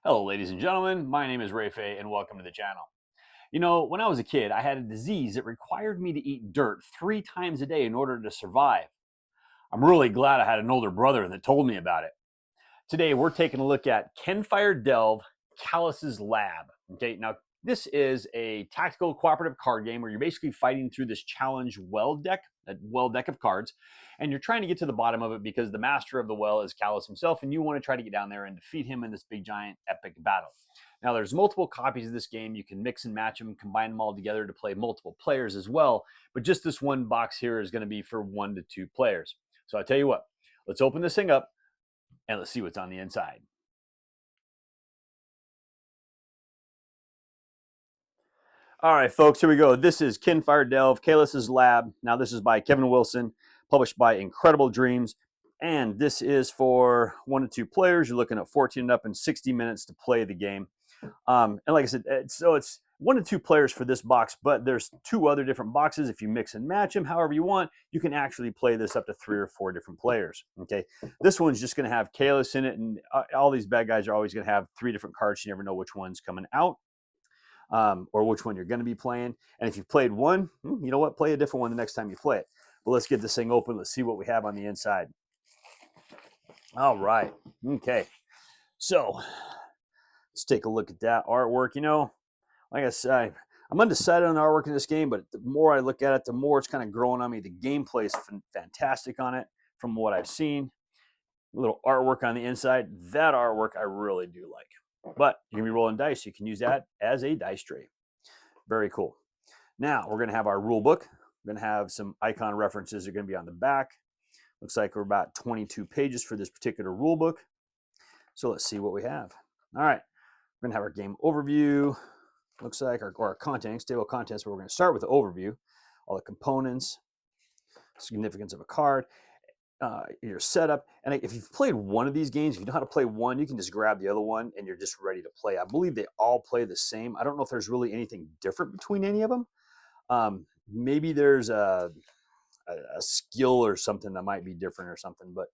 Hello, ladies and gentlemen. My name is Phay, and welcome to the channel. You know, when I was a kid, I had a disease that required me to eat dirt 3 times a day in order to survive. I'm really glad I had an older brother that told me about it. Today, we're taking a look at Kinfire Delve Callous's Lab. Okay, now this is a tactical cooperative card game where you're basically fighting through this challenge well deck of cards, and you're trying to get to the bottom of it because the master of the well is Callous himself, and you want to try to get down there and defeat him in this big giant epic battle. Now, there's multiple copies of this game. You can mix and match them, combine them all together to play multiple players as well. But just this one box here is going to be for 1 to 2 players. So I tell you what, let's open this thing up and let's see what's on the inside. All right, folks, here we go. This is Kinfire Delve, Callous's Lab. Now, this is by Kevin Wilson, published by Incredible Dreams. And this is for 1 to 2 players. You're looking at 14 and up and 60 minutes to play the game. And like I said, it's 1 to 2 players for this box, but there's 2 other different boxes. If you mix and match them however you want, you can actually play this up to 3 or 4 different players. Okay, this one's just going to have Callous in it, and all these bad guys are always going to have 3 different cards. You never know which one's coming out. Or which one you're going to be playing. And if you've played one, you know what? Play a different one the next time you play it. But let's get this thing open. Let's see what we have on the inside. All right. Okay. So let's take a look at that artwork. You know, like I said, I'm undecided on the artwork in this game, but the more I look at it, the more it's kind of growing on me. The gameplay is fantastic on it from what I've seen. A little artwork on the inside. That artwork I really do like. But you're going to be rolling dice. You can use that as a dice tray. Very cool. Now, we're going to have our rule book. We're going to have some icon references that are going to be on the back. Looks like we're about 22 pages for this particular rule book. So let's see what we have. All right. We're going to have our game overview. Looks like our contents, table of contents, but we're going to start with the overview. All the components, significance of a card, your setup. And if you've played one of these games, if you know how to play one, you can just grab the other one and you're just ready to play. I believe they all play the same. I don't know if there's really anything different between any of them. Maybe there's a skill or something that might be different or something. But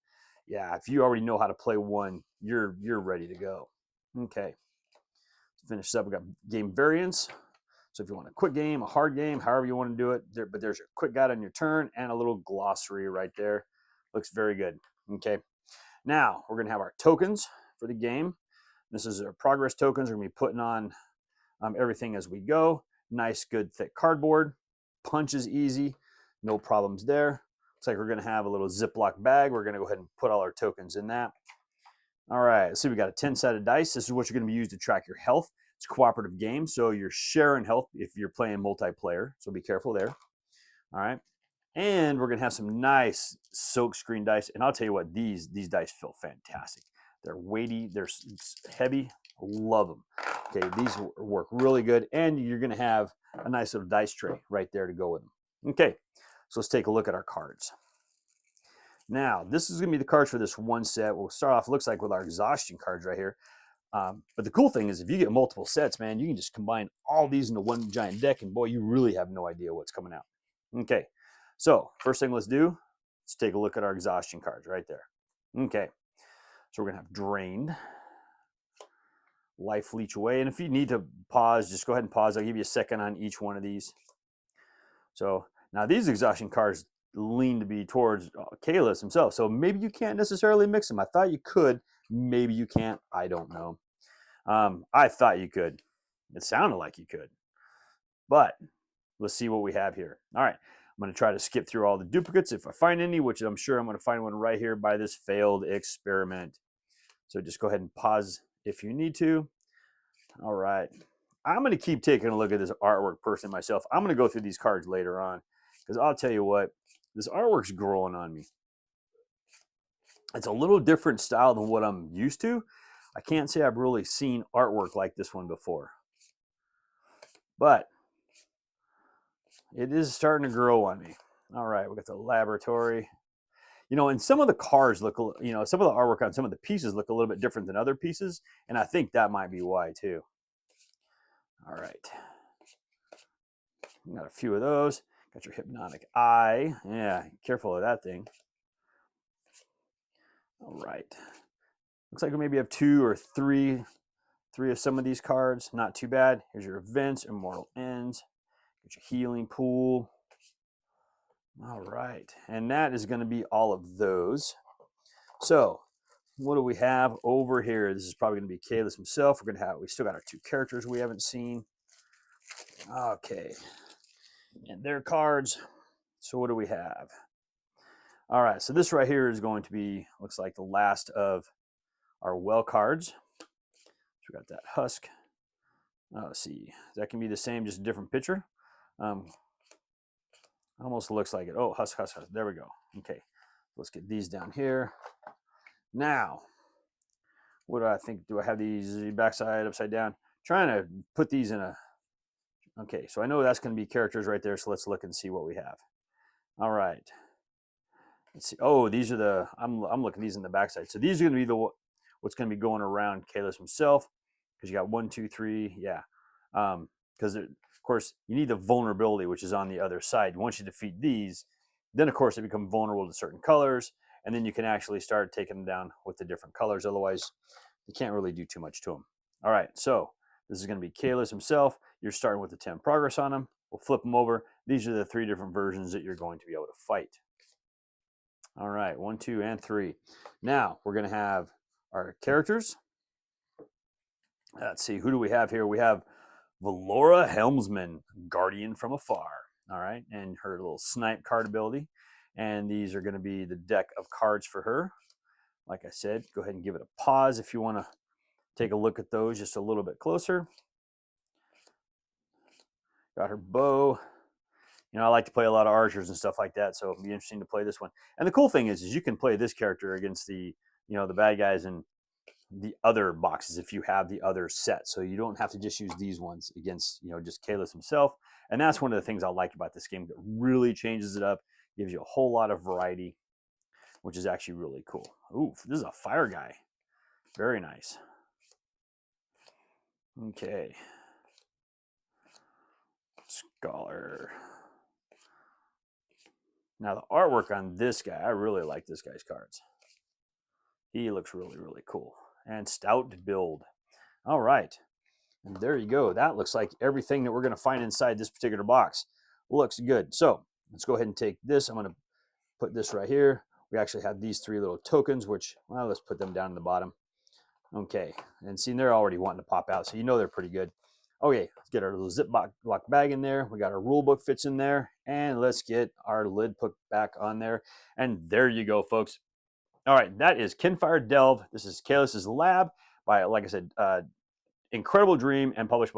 yeah, if you already know how to play one, you're ready to go. Okay. Let's finish up. We got game variants. So if you want a quick game, a hard game, however you want to do it, but there's your quick guide on your turn and a little glossary right there. Looks very good. Okay. Now we're going to have our tokens for the game. This is our progress tokens. We're going to be putting on everything as we go. Nice, good, thick cardboard. Punch is easy. No problems there. Looks like we're going to have a little Ziploc bag. We're going to go ahead and put all our tokens in that. All right. Let's see. We got a 10-sided dice. This is what you're going to be used to track your health. It's a cooperative game, so you're sharing health if you're playing multiplayer. So be careful there. All right. And we're going to have some nice silk screen dice. And I'll tell you what, these dice feel fantastic. They're weighty. They're heavy. Love them. Okay, these work really good. And you're going to have a nice little dice tray right there to go with them. Okay, so let's take a look at our cards. Now, this is going to be the cards for this one set. We'll start off, looks like, with our exhaustion cards right here. But the cool thing is if you get multiple sets, man, you can just combine all these into one giant deck. And boy, you really have no idea what's coming out. Okay. So first thing let's do, let's take a look at our exhaustion cards right there. Okay, so we're going to have Drained, Life Leech Away. And if you need to pause, just go ahead and pause. I'll give you a second on each one of these. So now these exhaustion cards lean to be towards Callous himself. So maybe you can't necessarily mix them. I thought you could. Maybe you can't. I don't know. I thought you could. It sounded like you could. But let's see what we have here. All right. I'm going to try to skip through all the duplicates if I find any, which I'm sure I'm going to find one right here by this failed experiment. So just go ahead and pause if you need to. All right. I'm going to keep taking a look at this artwork personally myself. I'm going to go through these cards later on because I'll tell you what, this artwork's growing on me. It's a little different style than what I'm used to. I can't say I've really seen artwork like this one before. But it is starting to grow on me. All right, we got the laboratory. You know, and some of the cars look, you know, some of the artwork on some of the pieces look a little bit different than other pieces. And I think that might be why too. All right. Got a few of those. Got your hypnotic eye. Yeah, careful of that thing. All right. Looks like we maybe have 2 or 3 3 of some of these cards. Not too bad. Here's your events, immortal ends. Get your healing pool. All right. And that is going to be all of those. So what do we have over here? This is probably going to be Callous himself. We still got our 2 characters we haven't seen. Okay. And their cards. So what do we have? All right. So this right here is going to be, looks like the last of our well cards. So we got that husk. Let's see. That can be the same, just a different picture. Almost looks like it. Oh, husk. There we go. Okay. Let's get these down here. Now, what do I think? Do I have these backside, upside down? Trying to put these in a... Okay, so I know that's going to be characters right there, so let's look and see what we have. All right. Let's see. Oh, these are the... I'm looking at these in the backside. So these are going to be what's going to be going around Callous himself, because you got 1, 2, 3, yeah. Because, of course, you need the vulnerability, which is on the other side. Once you defeat these, then, of course, they become vulnerable to certain colors, and then you can actually start taking them down with the different colors. Otherwise, you can't really do too much to them. All right, so this is going to be Callous himself. You're starting with the 10 progress on him. We'll flip them over. These are the 3 different versions that you're going to be able to fight. All right, 1, 2, and 3. Now, we're going to have our characters. Let's see, who do we have here? We have Valora Helmsman, Guardian from Afar. All right, and her little snipe card ability. And these are going to be the deck of cards for her. Like I said, go ahead and give it a pause if you want to take a look at those just a little bit closer. Got her bow. You know, I like to play a lot of archers and stuff like that, so it'll be interesting to play this one. And the cool thing is you can play this character against the, you know, the bad guys in the other boxes if you have the other set. So you don't have to just use these ones against, you know, just Callous himself. And that's one of the things I like about this game. It really changes it up, gives you a whole lot of variety, which is actually really cool. Ooh, this is a fire guy. Very nice. Okay. Scholar. Now the artwork on this guy, I really like this guy's cards. He looks really, really cool. And stout build. All right. And there you go. That looks like everything that we're going to find inside this particular box. Looks good. So let's go ahead and take this. I'm going to put this right here. We actually have these 3 little tokens, which, well, let's put them down in the bottom. Okay. And see, they're already wanting to pop out, so you know they're pretty good. Okay, let's get our little Ziploc bag in there. We got our rule book fits in there. And let's get our lid put back on there. And there you go, folks. All right, that is Kinfire Delve. This is Callous's Lab by, like I said, Incredible Dream, and published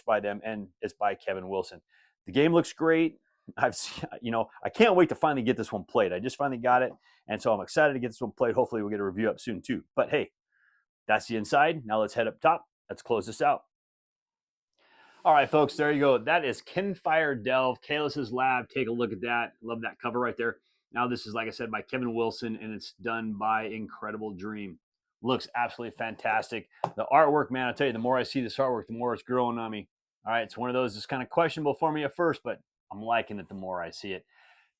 by them, and it's by Kevin Wilson. The game looks great. I can't wait to finally get this one played. I just finally got it, and so I'm excited to get this one played. Hopefully, we'll get a review up soon too. But hey, that's the inside. Now let's head up top. Let's close this out. All right, folks, there you go. That is Kinfire Delve, Callous's Lab. Take a look at that. Love that cover right there. Now, this is, like I said, by Kevin Wilson, and it's done by Incredible Dream. Looks absolutely fantastic. The artwork, man, I tell you, the more I see this artwork, the more it's growing on me. All right, it's one of those that's kind of questionable for me at first, but I'm liking it the more I see it.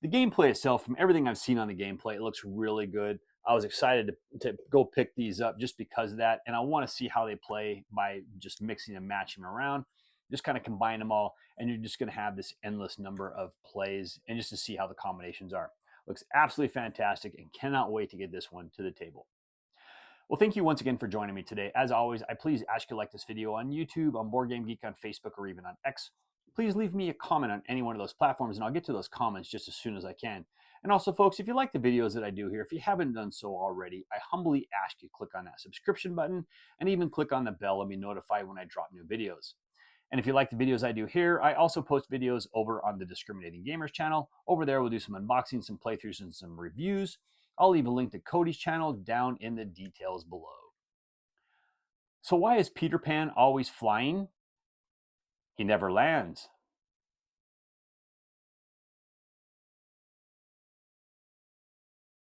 The gameplay itself, from everything I've seen on the gameplay, it looks really good. I was excited to go pick these up just because of that, and I want to see how they play by just mixing and matching them around. Just kind of combine them all, and you're just going to have this endless number of plays, and just to see how the combinations are. Looks absolutely fantastic, and cannot wait to get this one to the table. Well, thank you once again for joining me today. As always, I please ask you to like this video on YouTube, on Board Game Geek, on Facebook, or even on X. Please leave me a comment on any one of those platforms, and I'll get to those comments just as soon as I can. And also, folks, if you like the videos that I do here, if you haven't done so already, I humbly ask you to click on that subscription button and even click on the bell and be notified when I drop new videos. And if you like the videos I do here, I also post videos over on the Discriminating Gamers channel. Over there, we'll do some unboxing, some playthroughs, and some reviews. I'll leave a link to Cody's channel down in the details below. So why is Peter Pan always flying? He never lands.